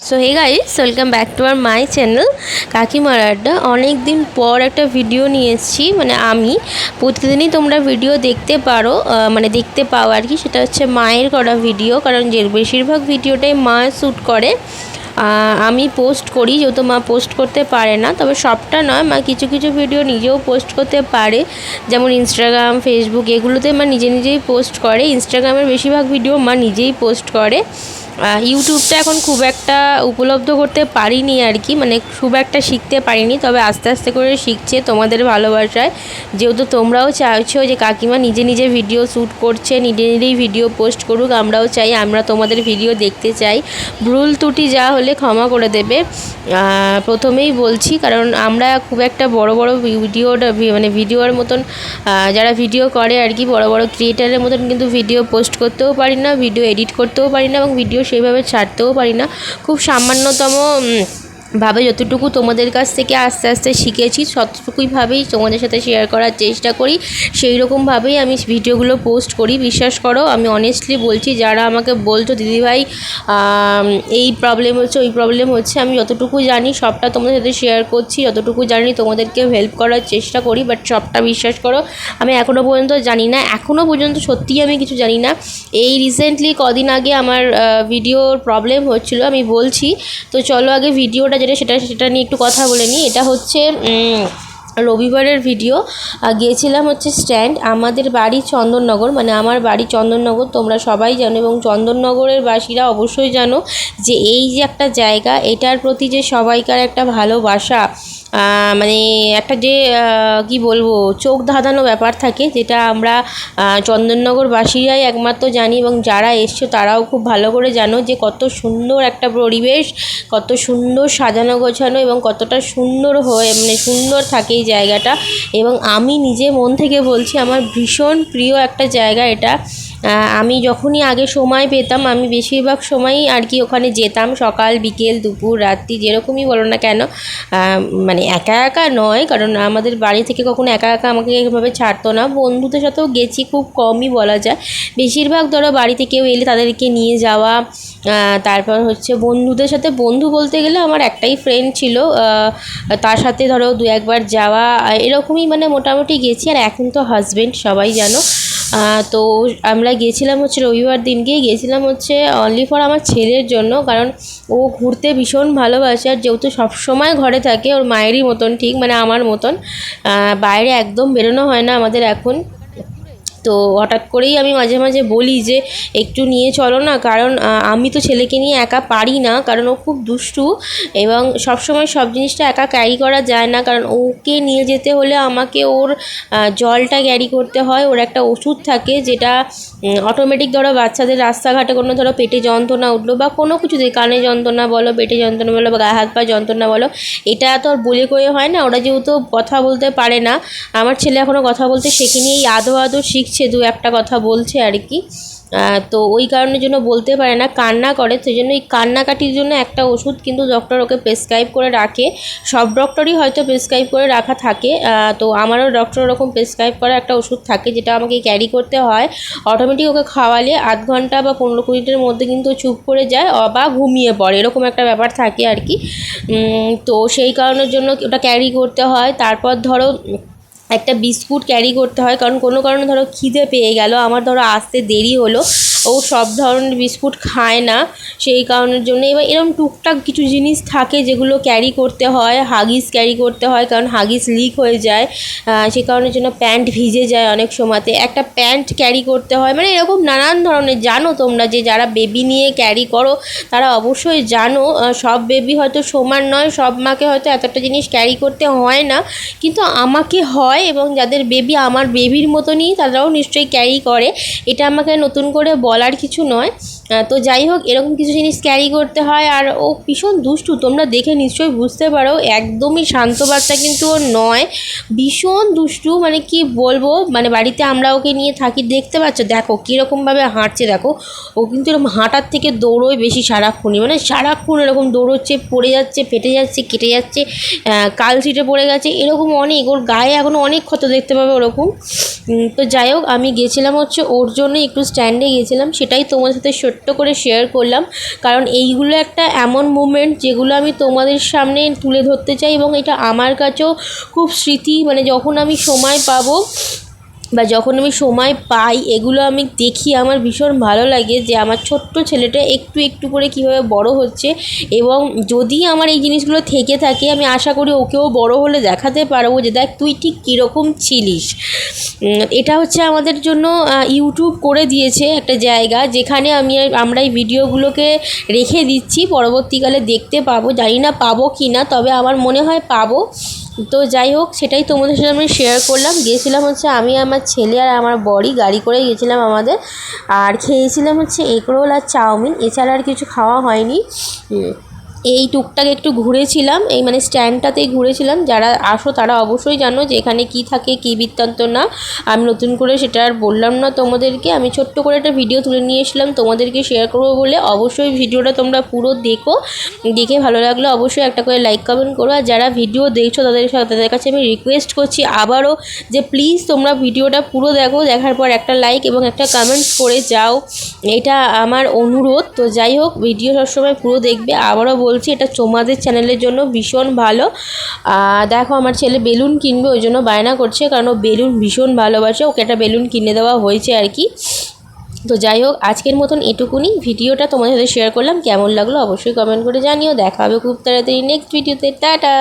So hey guys, welcome back to our my channel কাকিমার আড্ডা। অনেক দিন পর একটা ভিডিও নিয়ে এসেছি। আমি প্রতিদিনই তোমরা ভিডিও দেখতে পারো, দেখতে পাও আর কি। সেটা হচ্ছে মায়ের করা ভিডিও, কারণ যে বেশিরভাগ ভিডিওটাই মা শ্যুট করে। আমি পোস্ট করি, যেহেতু মা পোস্ট করতে পারে না। তবে সবটা নয়, মা কিছু কিছু ভিডিও নিজেও পোস্ট করতে পারে, যেমন ইনস্টাগ্রাম, ফেসবুক এগুলোতে মা নিজেই পোস্ট করে। ইনস্টাগ্রামের বেশিরভাগ ভিডিও মা নিজেই পোস্ট করে। ইউটিউবটা এখন খুব একটা উপলব্ধ করতে পারিনি আর কি, খুব একটা শিখতে পারিনি। তবে আস্তে আস্তে করে শিখছে তোমাদের ভালোবাসায়। যেহেতু তোমরাও চাইছো যে কাকিমা নিজে ভিডিও শ্যুট করছে, নিজেই ভিডিও পোস্ট করুক, আমরাও চাই, আমরা তোমাদের ভিডিও দেখতে চাই। ভুল ত্রুটি যা হলে ক্ষমা করে দেবে। প্রথমেই বলছি, কারণ আমরা খুব একটা বড় ভিডিওর মতন যারা ভিডিও করে আর কি, বড় ক্রিয়েটারের মতন কিন্তু ভিডিও পোস্ট করতেও পারি না, ভিডিও এডিট করতেও পারি না, এবং ভিডিও সেইভাবে ছাড়তেও পারি না। খুব সামান্যতম ভাবে যতটুকু তোমাদের কাছ থেকে আস্তে আস্তে শিখেছি, ততটুকুইভাবেই তোমাদের সাথে শেয়ার করার চেষ্টা করি। সেই রকমভাবেই আমি ভিডিওগুলো পোস্ট করি। বিশ্বাস করো, আমি অনেস্টলি বলছি, যারা আমাকে বলছো দিদিভাই এই প্রবলেম হচ্ছে, ওই প্রবলেম হচ্ছে, আমি যতটুকু জানি সবটা তোমাদের সাথে শেয়ার করছি। যতটুকু জানি তোমাদেরকে হেল্প করার চেষ্টা করি, বাট সবটা বিশ্বাস করো আমি এখনও পর্যন্ত জানি না। এখনও পর্যন্ত সত্যিই আমি কিছু জানি না। এই রিসেন্টলি কদিন আগে আমার ভিডিওর প্রবলেম হচ্ছিলো, আমি বলছি। তো চলো আগে ভিডিওটা সেটা নিয়ে একটু কথা বলে নিই। এটা হচ্ছে রবিবারের ভিডিও। গিয়েছিলাম হচ্ছে স্ট্যান্ড। আমাদের বাড়ি চন্দননগর, আমার বাড়ি চন্দননগর, তোমরা সবাই জানো, এবং চন্দননগরের বাসীরা অবশ্যই জানো যে এই যে একটা জায়গা, এটার প্রতি যে সবাইকার একটা ভালোবাসা, একটা যে কি বলবো, চোখ ধাঁধানো ব্যাপার থাকে, যেটা আমরা চন্দননগরবাসীরাই একমাত্র জানি, এবং যারা এসছো তারাও খুব ভালো করে জানো যে কত সুন্দর একটা পরিবেশ, কত সুন্দর সাজানো গোছানো, এবং কতটা সুন্দর সুন্দর থাকে এই জায়গাটা। এবং আমি নিজে মন থেকে বলছি, আমার ভীষণ প্রিয় একটা জায়গা এটা। আমি যখনই আগে সময় পেতাম, আমি বেশিরভাগ সময়ই আর কি ওখানে যেতাম, সকাল বিকেল দুপুর রাত্রি যেরকমই বলো না কেন। একা একা নয়, কারণ আমাদের বাড়ি থেকে কখনো একা আমাকে এভাবে ছাড়তো না। বন্ধুদের সাথেও গেছি, খুব কমই বলা যায়। বেশিরভাগ ধরো বাড়িতে কেউ এলে তাদেরকে নিয়ে যাওয়া। তারপর হচ্ছে বন্ধুদের সাথে, বন্ধু বলতে গেলে আমার একটাই ফ্রেন্ড ছিল, তার সাথে ধরো দু একবার যাওয়া, এরকমই মোটামুটি গেছি। আর এখন তো হাজব্যান্ড, সবাই জানো। তো আমরা গিয়েছিলাম হচ্ছে রবিবার দিনকে, গিয়েছিলাম হচ্ছে অনলি ফর আমার ছেলের জন্য, কারণ ও ঘুরতে ভীষণ ভালোবাসে। আর যেহেতু সবসময় ঘরে থাকে, ওর মায়েরই মতন, ঠিক আমার মতন বাইরে একদম বেরোনো হয় না আমাদের এখন। তো হঠাৎ করেই আমি মাঝে মাঝে বলি যে একটু নিয়ে চলো না, কারণ আমি তো ছেলেকে নিয়ে একা পারি না, কারণ ও খুব দুষ্টু, এবং সবসময় সব জিনিসটা একা ক্যারি করা যায় না। কারণ ওকে নিয়ে যেতে হলে আমাকে ওর জলটা ক্যারি করতে হয়, ওর একটা ওষুধ থাকে যেটা অটোমেটিক, ধরো বাচ্চাদের রাস্তাঘাটে কোনো ধরো পেটে যন্ত্রণা উঠলো বা কোনো কিছুতে, কানে যন্ত্রণা বলো, পেটে যন্ত্রণা বলো, বা গায়ে হাত পা যন্ত্রণা বলো, এটা তো আর বলে করে হয় না। ওরা যেহেতু কথা বলতে পারে না, আমার ছেলে এখনও কথা বলতে শেখেনি, এই আদো শিখছে, দু একটা কথা বলছে আর কি। তো ওই কারণের জন্য বলতে পারে না, কান্না করে। সেই জন্য এই কান্নাকাটির জন্য একটা ওষুধ কিন্তু ডক্টর ওকে প্রেসক্রাইব করে রাখে। সব ডক্টরই হয়তো প্রেসক্রাইব করে রাখা থাকে, তো আমারও ডক্টর ওরকম প্রেসক্রাইব করা একটা ওষুধ থাকে, যেটা আমাকে ক্যারি করতে হয়। অটোমেটিক ওকে খাওয়ালে আধ ঘন্টা বা 15-20 মিনিটের মধ্যে কিন্তু চুপ করে যায় বা ঘুমিয়ে পড়ে, এরকম একটা ব্যাপার থাকে আর কি। তো সেই কারণের জন্য ওটা ক্যারি করতে হয়। তারপর ধরো একটা বিস্কুট ক্যারি করতে হয়, কারণ কোনো কারণে ধরো খিদে পেয়ে গেল, আমার ধরো আসতে দেরি হলো, ও সব ধরনের বিস্কুট খায় না, সেই কারণের জন্য। এবার এরকম টুকটাক কিছু জিনিস থাকে যেগুলো ক্যারি করতে হয়। হাগিস ক্যারি করতে হয়, কারণ হাগিস লিক হয়ে যায়, সে কারণের জন্য প্যান্ট ভিজে যায় অনেক সময়তে, একটা প্যান্ট ক্যারি করতে হয়। এরকম নানান ধরনের, জানো তোমরা যে যারা বেবি নিয়ে ক্যারি করো তারা অবশ্যই জানো, সব বেবি হয়তো সমান নয়, সব মাকে হয়তো এতটা জিনিস ক্যারি করতে হয় না, কিন্তু আমাকে হয়। এবং যাদের বেবি আমার বেবির মতনই, তারাও নিশ্চয়ই ক্যারি করে, এটা আমাকে নতুন করে বলার কিছু নয়। তো যাই হোক, এরকম কিছু জিনিস ক্যারি করতে হয়। আর ও ভীষণ দুষ্টু, তোমরা দেখে নিশ্চয়ই বুঝতে পারো, একদমই শান্ত বাচ্চা কিন্তু ও নয়, ভীষণ দুষ্টু। কি বলবো, বাড়িতে আমরা ওকে নিয়ে থাকি, দেখতে পাচ্ছ, দেখো কীরকমভাবে হাঁটছে, দেখো ও কিন্তু এরকম হাঁটার থেকে দৌড়োয় বেশি সারাক্ষণই, সারাক্ষণ এরকম দৌড়োচ্ছে, পড়ে যাচ্ছে, ফেটে যাচ্ছে, কেটে যাচ্ছে, কাল ছিটে পড়ে গেছে, এরকম অনেক, ওর গায়ে এখনও অনেক ক্ষত দেখতে পাবে ওরকম। তো যাই হোক, আমি গেছিলাম হচ্ছে ওর জন্য, একটু স্ট্যান্ডে গেছিলাম, সেটাই তোমার সাথে ছোট্ট করে শেয়ার করলাম, কারণ এইগুলো একটা এমন মুমেন্ট যেগুলো আমি তোমাদের সামনে তুলে ধরতে চাই, এবং এটা আমার কাছেও খুব স্মৃতি। মানে যখন আমি সময় পাবো বা যখন আমি সময় পাই এগুলো আমি দেখি, আমার ভীষণ ভালো লাগে যে আমার ছোট্ট ছেলেটা একটু একটু করে কীভাবে বড় হচ্ছে। এবং যদি আমার এই জিনিসগুলো থেকে থাকে, আমি আশা করি ওকেও বড় হলে দেখাতে পারবো যে দেখ তুই ঠিক কীরকম ছিলিস। এটা হচ্ছে আমাদের জন্য ইউটিউব করে দিয়েছে একটা জায়গা, যেখানে আমরা এই ভিডিওগুলোকে রেখে দিচ্ছি, পরবর্তীকালে দেখতে পাবো। জানি না পাবো কি না, তবে আমার মনে হয় পাবো। তো যাই হোক, সেটাই তোমাদের সাথে আমি শেয়ার করলাম। গিয়েছিলাম হচ্ছে আমি, আমার ছেলে আর আমার বরই, গাড়ি করে গেছিলাম আমাদের। আর খেয়েছিলাম হচ্ছে এগরোল আর চাউমিন, এছাড়া আর কিছু খাওয়া হয়নি। এই টুকটাক একটু ঘুরেছিলাম, এই মানে স্ট্যান্ডটাতেই ঘুরেছিলাম। যারা আসো তারা অবশ্যই জানো যে এখানে কী থাকে কী বৃত্তান্ত না, আমি নতুন করে সেটা আর বললাম না তোমাদেরকে। আমি ছোট্ট করে একটা ভিডিও তুলে নিয়ে এসলাম তোমাদেরকে শেয়ার করবো বলে। অবশ্যই ভিডিওটা তোমরা পুরো দেখো, দেখে ভালো লাগলে অবশ্যই একটা করে লাইক কমেন্ট করো। আর যারা ভিডিও দেখছো তাদের কাছে আমি রিকোয়েস্ট করছি আবারও যে প্লিজ তোমরা ভিডিওটা পুরো দেখো, দেখার পর একটা লাইক এবং একটা কমেন্টস করে যাও, এটা আমার অনুরোধ। তো যাই হোক, ভিডিও সবসময় পুরো দেখবে। আবারও বলছি, এটা তোমাদের চ্যানেলের জন্য ভীষণ ভালো। দেখো আমার ছেলে বেলুন কিনবে, ওই জন্য বায়না করছে, কারণ ও বেলুন ভীষণ ভালোবাসে, ওকে একটা বেলুন কিনে দেওয়া হয়েছে আর কি। তো যাই হোক, আজকের মতন এটুকুনি, ভিডিওটা তোমাদের সাথে শেয়ার করলাম। কেমন লাগলো অবশ্যই কমেন্ট করে জানিও। দেখা হবে খুব তাড়াতাড়ি নেক্সট ভিডিওতে। টাটা।